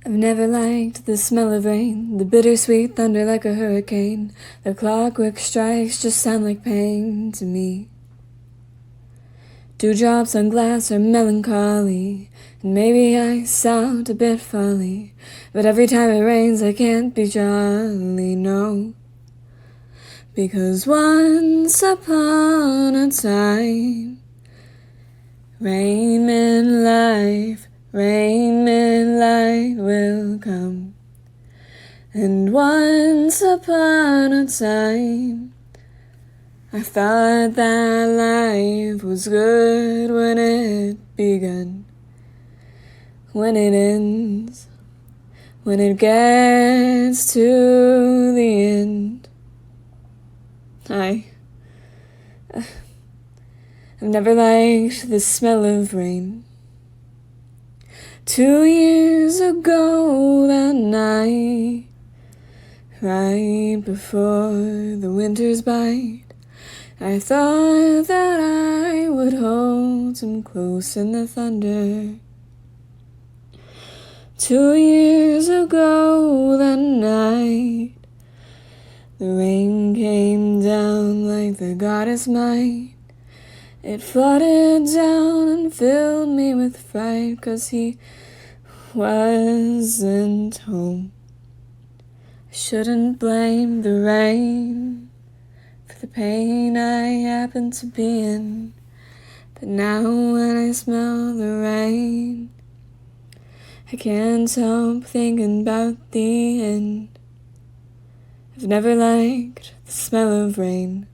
I've never liked the smell of rain, the bittersweet thunder like a hurricane. The clockwork strikes just sound like pain to me. Dewdrops on glass are melancholy, and maybe I sound a bit folly, but every time it rains I can't be jolly, no. Because once upon a time, rain in life, rain in light will come. And once upon a time, I thought that life was good when it begun. When it ends, when it gets to the end, I've never liked the smell of rain. 2 years ago that night, right before the winter's bite, I thought that I would hold him close in the thunder. 2 years ago that night, the rain came down like the goddess might. It flooded down and filled me with fright, 'cause he wasn't home. I shouldn't blame the rain for the pain I happen to be in, but now when I smell the rain, I can't help thinking about the end. I've never liked the smell of rain.